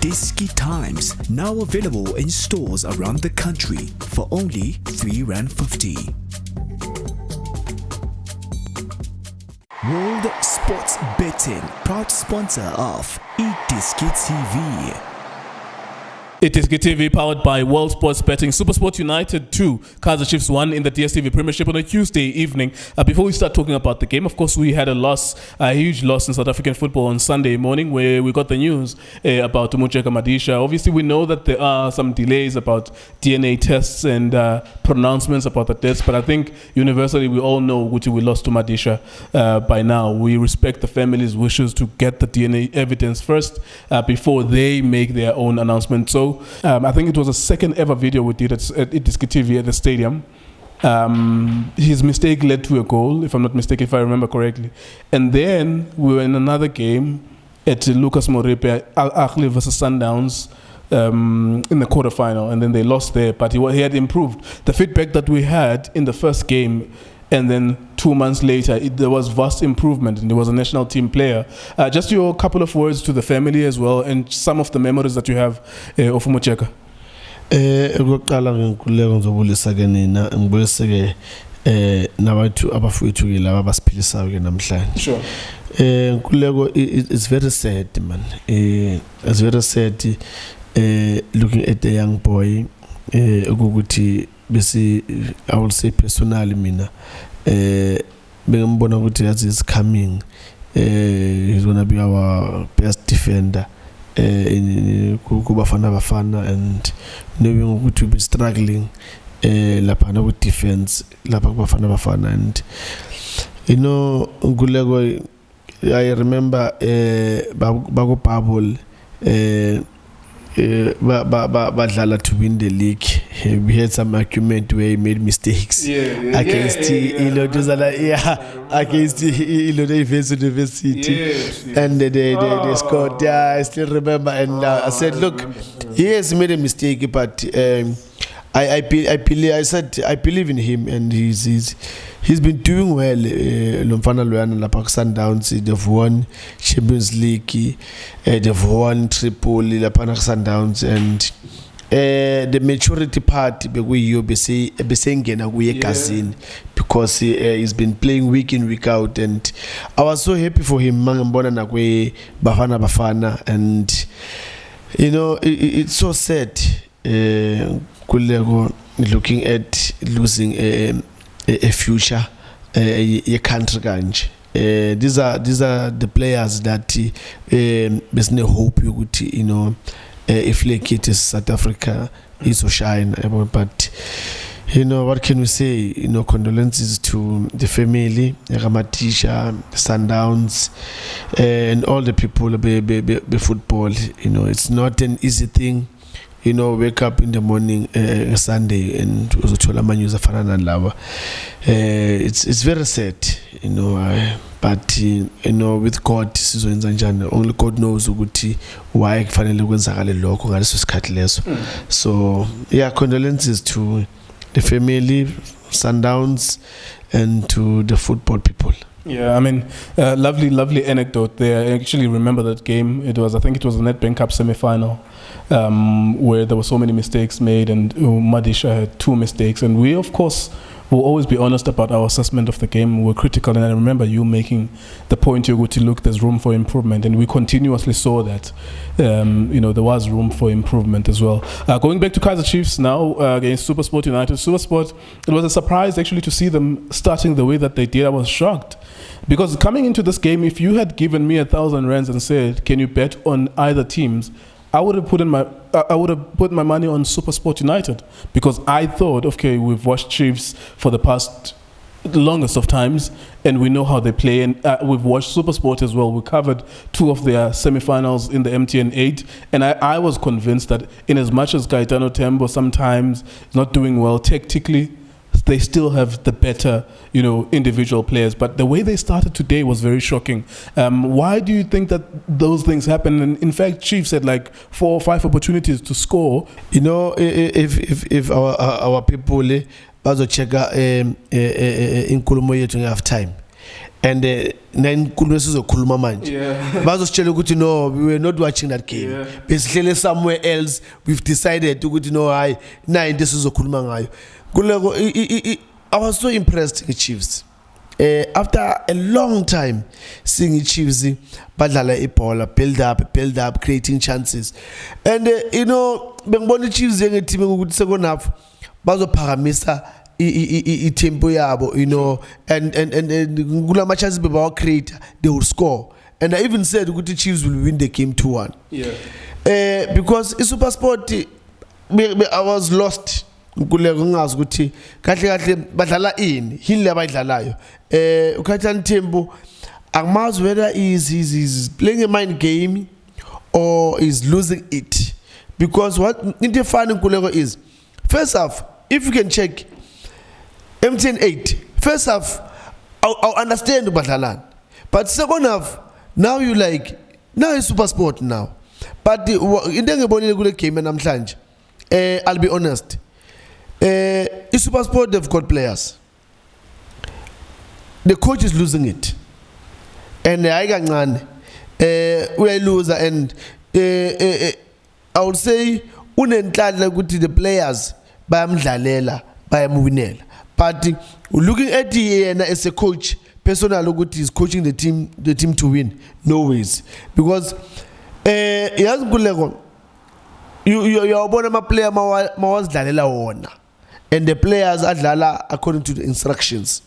iDiskiTimes, now available in stores around the country for only R3.50. World Sports Betting, proud sponsor of iDiskiTV. iDiskiTV powered by World Sports Betting. Supersport United 2, Kaizer Chiefs 1 in the DStv premiership on a Tuesday evening. Before we start talking about the game, of course, we had a huge loss in South African football on Sunday morning where we got the news about Madisha. Obviously, we know that there are some delays about DNA tests and pronouncements about the deaths, but I think universally we all know which we lost to Madisha by now. We respect the family's wishes to get the DNA evidence first before they make their own announcement. So I think it was the second ever video we did at iDiskiTV at the stadium. His mistake led to a goal, if I'm not mistaken, if I remember correctly. And then we were in another game at Lucas Morepe, Al Ahly versus Sundowns in the quarterfinal, and then they lost there. But he had improved. The feedback that we had in the first game, and then 2 months later, there was vast improvement, and there was a national team player. Just your couple of words to the family as well, and some of the memories that you have of Mocheka. Ukuqala ngikhuleka ngizobulisa ke nina ngibulise ke nabantu abafowethu ke laba basiphilisayo ke namhlanje. Sure. Ngikhuleko, it's very sad, man. It's very sad looking at the young boy ukuthi I will say personally mina bengambona ukuthi as is coming, he's gonna be our best defender in Bafana, and knowing ukuthi we be struggling lapha with defense lapha Bafana, and you know Ngulego, I remember Bago Pabul badlala to win the league. We had some argument where he made mistakes against against University, and they scored. Yeah, I still remember, and I said, look, he has made a mistake, but I believe in him, and he's been doing well. Lomfana Luana la Sundowns, they've won Champions League, they've won Tripoli la Sundowns, and the maturity part because he's been playing week in week out, and I was so happy for him. Bafana, and you know it's so sad. Looking at losing a future, a country kanje. These are the players that there's no hope you would, you know, if like it is South Africa is so shine. But you know, what can we say? You know, condolences to the family, Madisha, Sundowns, and all the people be football. You know, it's not an easy thing. You know, wake up in the morning Sunday and uzochola manyuza fanana lawa. It's very sad, you know, but you know, with God sizoyenza njani, only God knows ukuthi why kufanele kwenzakale lokho ngaleso sikhathi leso. So yeah, condolences to the family, Sundowns, and to the football people. Yeah, I mean, lovely anecdote there. I actually remember that game. I think it was the Nedbank Cup semi-final, where there were so many mistakes made, and Madisha had 2 mistakes. And we, of course, will always be honest about our assessment of the game. We're critical, and I remember you making the point, you go to look, there's room for improvement, and we continuously saw that. You know, there was room for improvement as well. Going back to Kaizer Chiefs now against Supersport United. Supersport, it was a surprise actually to see them starting the way that they did. I was shocked. Because coming into this game, if you had given me 1,000 rands and said, "Can you bet on either teams?" I would have put my money on Supersport United, because I thought, okay, we've watched Chiefs for the past longest of times, and we know how they play, and we've watched Supersport as well. We covered 2 of their semi-finals in the MTN 8, and I was convinced that in as much as Gaetano Tembo sometimes is not doing well tactically, they still have the better, you know, individual players. But the way they started today was very shocking. Why do you think that those things happen? And in fact, Chiefs had like 4 or 5 opportunities to score. You know, if our people bazocheka inkulumo yethu nge half time, and nine sizokhuluma manje bazositshela ukuthi no, we were not watching that game, besihlele somewhere else, we've decided ukuthi no, hayi nayi into sizokhuluma ngayo kuleko. I was so impressed with Chiefs. After a long time seeing Chiefs badlala ibhola, build up, creating chances, and bengibona Chiefs njengeteam ukuthi second half bazophakamisa itempo yabo, and kulama chances bebawa create, they will score, and I even said ukuthi Chiefs will win the game 2-1. Because iSupersport I was lost kuleko ngazi ukuthi kahle badlala ini hile abayidlalayo. Ukhathana Tembo akumazi whether is playing a mind game or is losing it, because what into efana kuleko is first half, if you can check MTN 8 first half I understand badlalana, but second half now you like now is Supersport now, but into ngebonile kule game namhlanje I'll be honest, iSupersport, they've got players. The coach is losing it, and we are loser. And I would say unenhlanhla ukuthi the players bayamdlalela bayamwinela, but looking at yena as a coach personal ukuthi is coaching the team to win, no ways, because yazi kuleko uyabona ama player mawazidlalela wona, and the players adlala according to the instructions.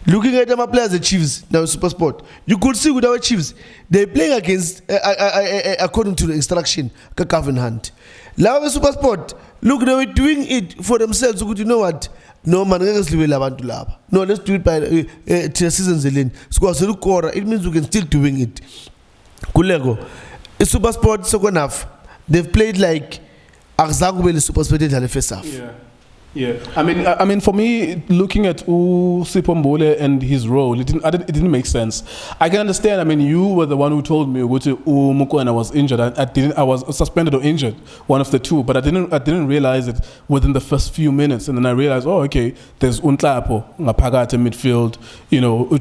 Looking at my players, the Chiefs now Supersport, you could see with our Chiefs they playing against according to the instruction. Gavin Hunt, now the Supersport, look, they were doing it for themselves. So you know what? No man, no, let's do it by seasons alone. It means we can still doing it. Kulego, the Supersport second half, they've played like Arzagubel Supersport in the first half. Yeah, I mean, for me, looking at Sipho Mbule and his role, it didn't make sense. I can understand. I mean, you were the one who told me Mukwena was injured. I was suspended or injured, one of the two. But I didn't realize it within the first few minutes, and then I realized, oh, okay, there's Unklapo, Ngapagate midfield,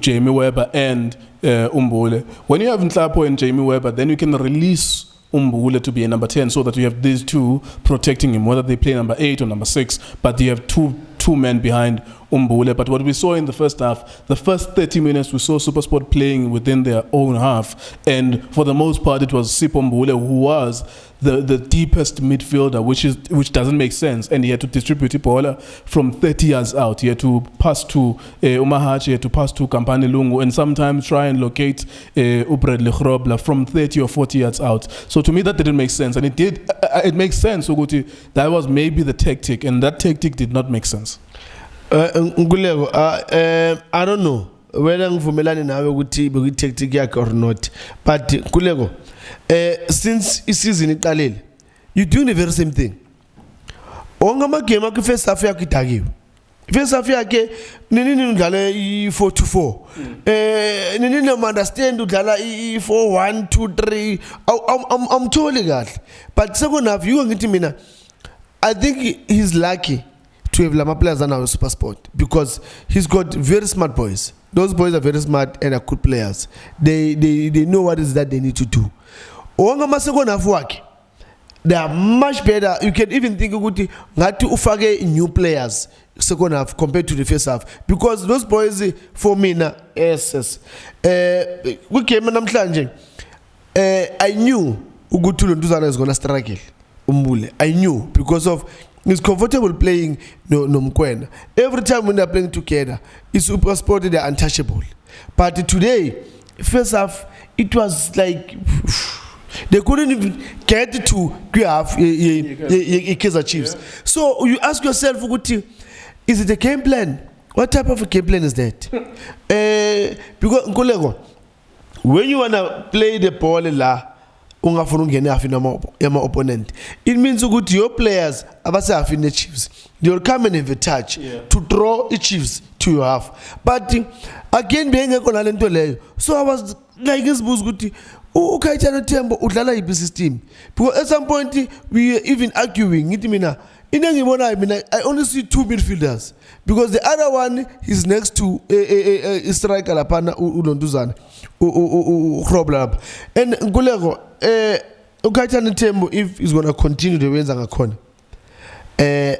Jamie Webber and Mbule. When you have Unklapo and Jamie Webber, then you can release Mbule to be a number 10, so that you have these two protecting him, whether they play number 8 or number 6, but you have two men behind Mbule. But what we saw in the first half, the first 30 minutes, we saw Supersport playing within their own half, and for the most part it was Sipho Mbule who was the deepest midfielder, which doesn't make sense, and he had to distribute Ipola from 30 yards out. He had to pass to Umahachi, he had to pass to Kampani Lungu, and sometimes try and locate Bradley Grobler from 30 or 40 yards out. So to me that didn't make sense, and it makes sense, Uguti, that was maybe the tactic, and that tactic did not make sense. I don't know whether ngivumelani nawe ukuthi bekuyitactic yakhe or not, but Kulego, since isizini iqalile, you doing the very same thing. Onke amagame akhe first half yakhe idakiwe. First half yakhe nini udlala i4-4. Nini understand udlala i4-1-2-3. I'm totally kahle. But second half you ngithi mina, I think he's lucky to have Lama players on our Supersport, because he's got very smart boys. Those boys are very smart and are good players. They know what is that they need to do. Ongama second half work, they are much better. You can even think ukuthi ngathi ufake new players second half compared to the first half, because those boys for me na SS we came namhlanje, I knew ukuthi Londuzana is going to struggle. Mbule, I knew, because of he's comfortable playing no Mkwena. Every time when they're playing together, it's Supersport, they're untouchable. But today, first half, it was like they couldn't even get to Kaizer Chiefs. So you ask yourself, is it a game plan? What type of a game plan is that? Because when you wanna play the ball opponent, it means your players in the Chiefs, they will come and have a touch to draw the Chiefs to your half. But again, being a so I was like this Kaizer Tembo udlala ibisi team, because at some point we were even arguing I only see 2 midfielders because the other one is next to a striker lapana ulonduzana Grobler and Ngulego Ukaitani Tembo, if he's gonna continue the way ngakhona,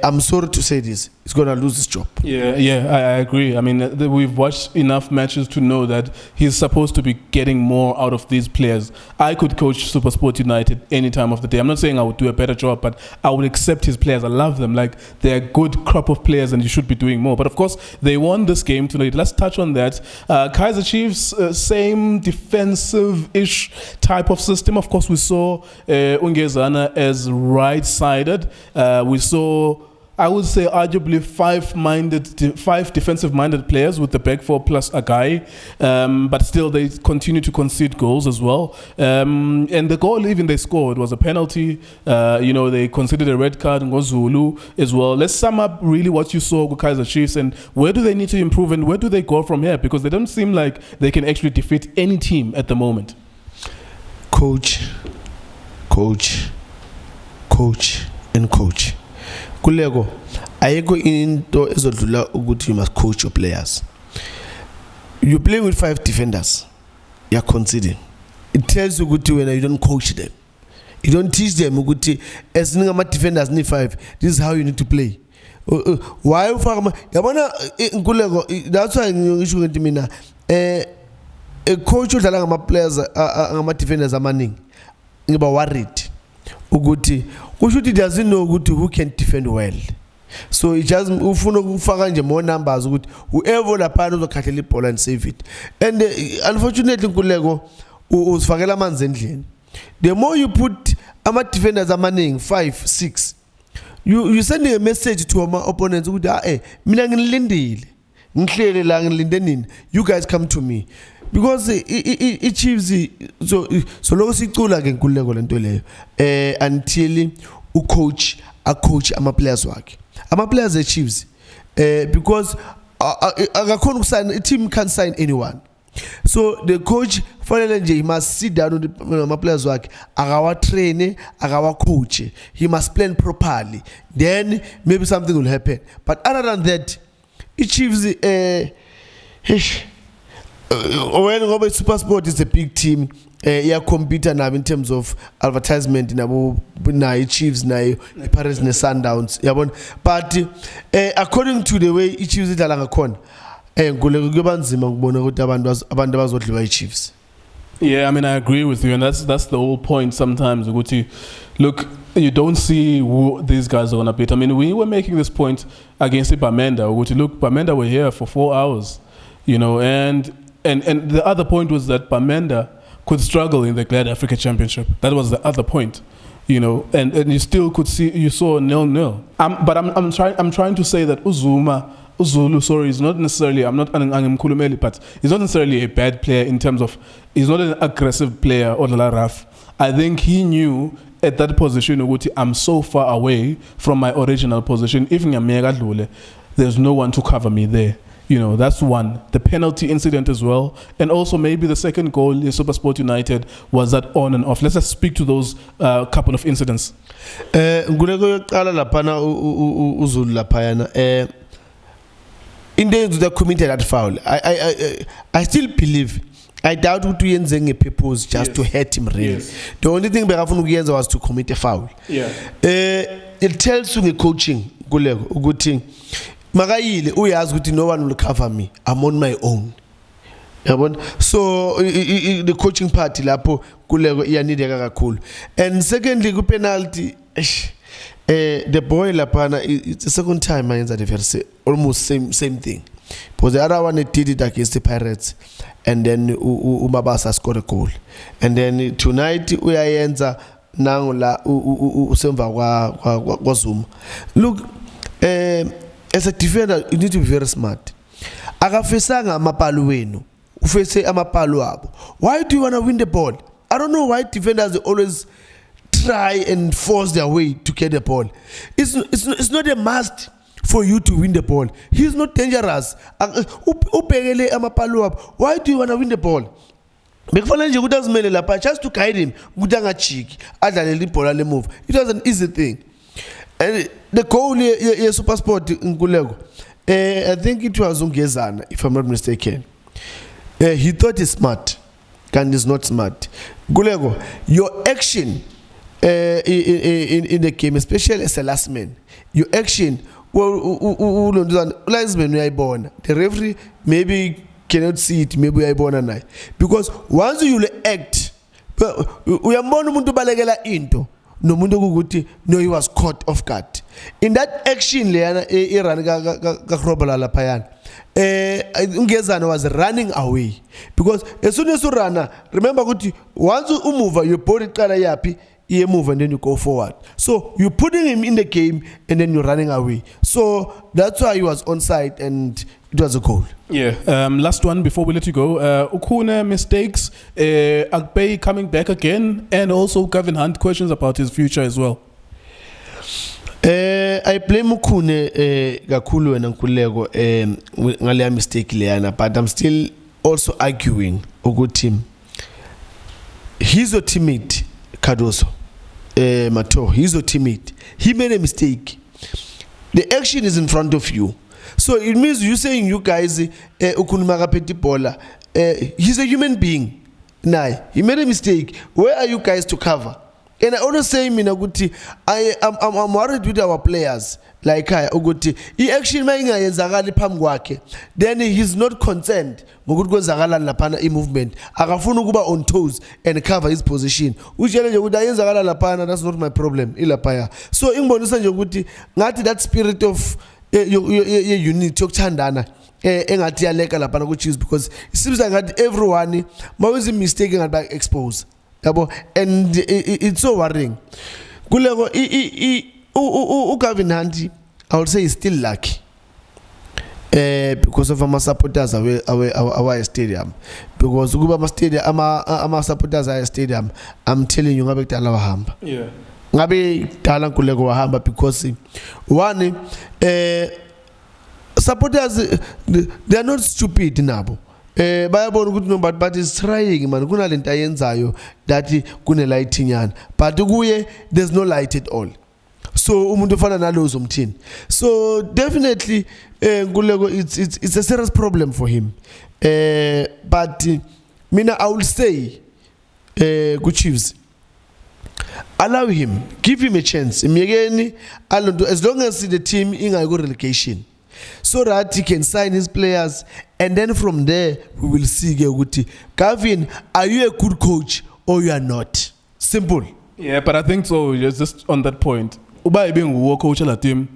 I'm sorry to say this, he's gonna lose his job. Yeah, I agree. I mean, we've watched enough matches to know that he's supposed to be getting more out of these players. I could coach Supersport United any time of the day. I'm not saying I would do a better job, but I would accept his players. I love them. Like, they're a good crop of players and you should be doing more. But of course, they won this game tonight. Let's touch on that. Kaizer Chiefs, same defensive-ish type of system. Of course, we saw Ungezana as right-sided. We saw, I would say, arguably five defensive-minded players with the back four plus a guy, but still they continue to concede goals as well. And the goal even they scored was a penalty. They conceded a red card and Zulu as well. Let's sum up really what you saw with Kaizer Chiefs and where do they need to improve and where do they go from here, because they don't seem like they can actually defeat any team at the moment. Coach, and coach. Kulego, ayeko into ezodlula ukuthi you must coach your players. You play with 5 defenders, you are conceding. It tells you ukuthi when you don't coach them, you don't teach them ukuthi as ningama defenders need 5, this is how you need to play. Why ufaka yabona Kulego, that's why ngisho ukuthi mina a coach odlala ngama players ngama defenders amaningi ngiba worried ukuthi he doesn't know who can defend well. So it just ufuna ukufaka nje more numbers ukuthi whoever lapha uzokhathela ibhola and save it. And unfortunately Nkuleko uzifakela amanzi endlini. The more you put ama defenders amaningi 5, 6, you sending a message to our opponents ukuthi mina nginilindile. Ngihlele la ngilinde nini. You guys come to me. Because it Chiefs so lokho sicula ke Nkuleko lento leyo until coach ama players wakhe ama players e Chiefs because akakhona ukusign, a team can't sign anyone, so the coach fanele nje he must sit down with ama players wakhe akawa train akawa coach, he must plan properly, then maybe something will happen. But other than that, it Chiefs when Supersport is a big team, compete now in terms of advertisement na Chiefs na Paris na Sundowns. But according to the way Chiefs idlala ngakhona, ngoleko kubanzima ukubona ukuthi abantu abazodliwa Chiefs. Yeah, I mean, I agree with you, and that's the whole point. Sometimes, look, you don't see who these guys are gonna beat. I mean, we were making this point against Bamenda. Look, Bamenda were here for 4 hours, and the other point was that Bamenda could struggle in the Glad Africa Championship. That was the other point, and you still could see, you saw 0-0. But I'm trying to say that Uzulu, sorry, is not necessarily, I'm not Mkulumeli, but he's not necessarily a bad player in terms of, he's not an aggressive player or rough. I think he knew at that position, I'm so far away from my original position. Even there's no one to cover me there. That's one. The penalty incident as well. And also maybe the second goal in Supersport United was that on and off. Let's just speak to those couple of incidents. In the committed that foul, I still believe, I doubt what we a purpose just to hurt him really. Yes. The only thing Berafun was to commit a foul. Yeah. It tells you the coaching, good thing. Magayile uyazi ukuthi no one will cover me, I'm on my own. So the coaching party lapho Kuleko iyanideka kakhulu. And secondly, ku penalty, the boy lapana, it's the second time I answered the almost same thing. Because the other one did it against the Pirates, and then Umabasa scored a goal. And then tonight uyayenza nangu la usemva kwa Zoom. Look, as a defender, you need to be very smart. Akafesanga amapalu wenu, ufese amapalu abo. Why do you want to win the ball? I don't know why defenders always try and force their way to get the ball. It's not a must for you to win the ball. He's not dangerous. Upegele amapalu abo. Why do you want to win the ball? Just to guide him, it was an easy thing. And the goal ye Supersport Nkulego, I think it was Ungezana, if I'm not mistaken. He thought he's smart, and he's not smart. Nkulego, your action in the game, especially as a last man, your action, the referee maybe cannot see it, maybe I born and because once you act, we are more into. No, he was caught off guard. In that action, Ungezana was running away because as soon as you run, remember, once you move, you put it yapi, you move and then you go forward. So you're putting him in the game and then you're running away. So that's why he was onside and it was a goal. Yeah. Last one before we let you go. Khune mistakes. Agbe coming back again, and also Gavin Hunt questions about his future as well. I blame Khune kakhulu wena Nkulego ngale mistake leyana, but I'm still also arguing ukuthi he's a teammate Cardoso. Mato, he's a teammate. He made a mistake. The action is in front of you. So it means you saying you guys he's a human being. Nah, he made a mistake. Where are you guys to cover? And I always say I'm worried with our players. Like he actually then he's not concerned movement on toes and cover his position, which that's not my problem. So that spirit of unit because it seems like everyone is mistaken and exposed, and it's so worrying. Gavin Hunt, I would say, he's still lucky because of our supporters our stadium. Because our supporters our stadium, I'm telling you, yeah. Because one, supporters, they are not stupid now. But it's trying, man. That but there's no light at all. So so definitely it's a serious problem for him. But I will say good Chiefs, allow him, give him a chance. As long as the team in a good relegation, so that he can sign his players, and then from there we will see. Gavin, are you a good coach or you are not? Simple. Yeah, but I think so. Just on that point, Uba being a coach of the team,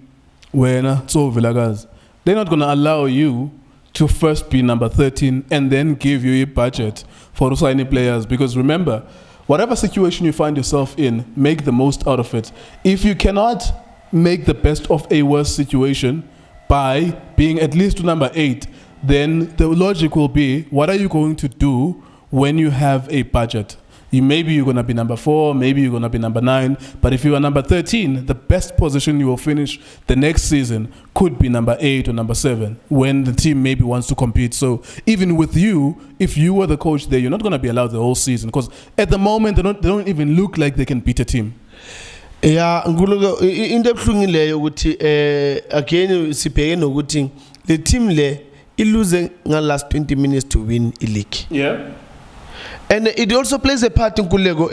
when Tso Vilakazi, they're not going to allow you to first be number 13 and then give you a budget for signing players. Because remember, whatever situation you find yourself in, make the most out of it. If you cannot make the best of a worse situation by being at least to number 8, then the logic will be, what are you going to do when you have a budget? Maybe you're going to be number 4, maybe you're going to be number 9, but if you are number 13, the best position you will finish the next season could be number 8 or number 7 when the team maybe wants to compete. So even with you, if you were the coach there, you're not going to be allowed the whole season, because at the moment they don't even look like they can beat a team. Yeah, in the again, the team is losing the last 20 minutes to win a league. Yeah. And it also plays a part in Kulego.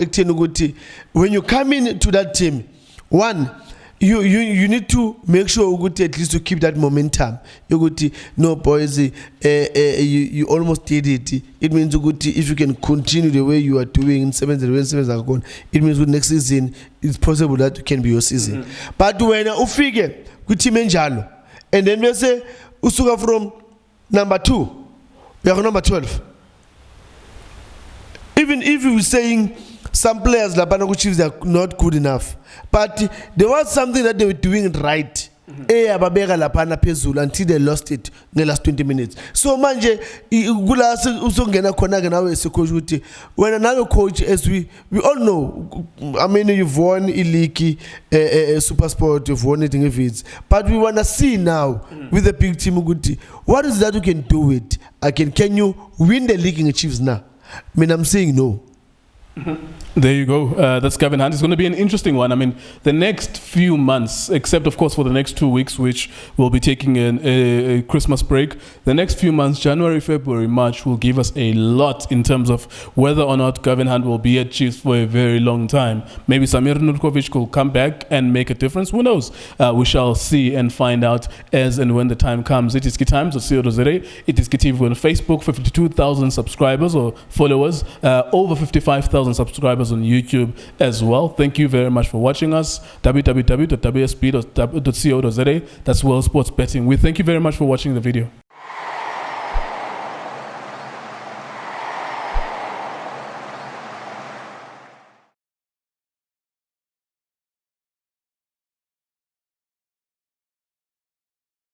When you come into that team, one, you need to make sure at least to keep that momentum. No boys, you almost did it. It means if you can continue the way you are doing in 7 are gone, it means next season it's possible that it can be your season. Mm-hmm. But when you figure and then we say usuka from number 2, we are number 12. Even if you were saying some players like Banago Chiefs are not good enough, but there was something that they were doing right. Until they lost it in the last 20 minutes. So manje when another coach, as we all know, I mean, you've won Iliki, Supersport, you've won it in Midfield, but we want to see now with the big team, what is that you can do with? Can you win the league in the Chiefs now? I mean, I'm saying no. There you go. That's Gavin Hunt. It's going to be an interesting one. I mean, the next few months, except of course for the next 2 weeks, which we'll be taking a Christmas break, the next few months, January, February, March, will give us a lot in terms of whether or not Gavin Hunt will be at Chiefs for a very long time. Maybe Samir Nurkovic will come back and make a difference. Who knows? We shall see and find out as and when the time comes. iDiskiTimes.co.za, iDiskiTV on Facebook, 52,000 subscribers or followers, over 55,000 subscribers on YouTube as well. Thank you very much for watching us. www.wsp.co.za. That's World Sports Betting. We thank you very much for watching the video.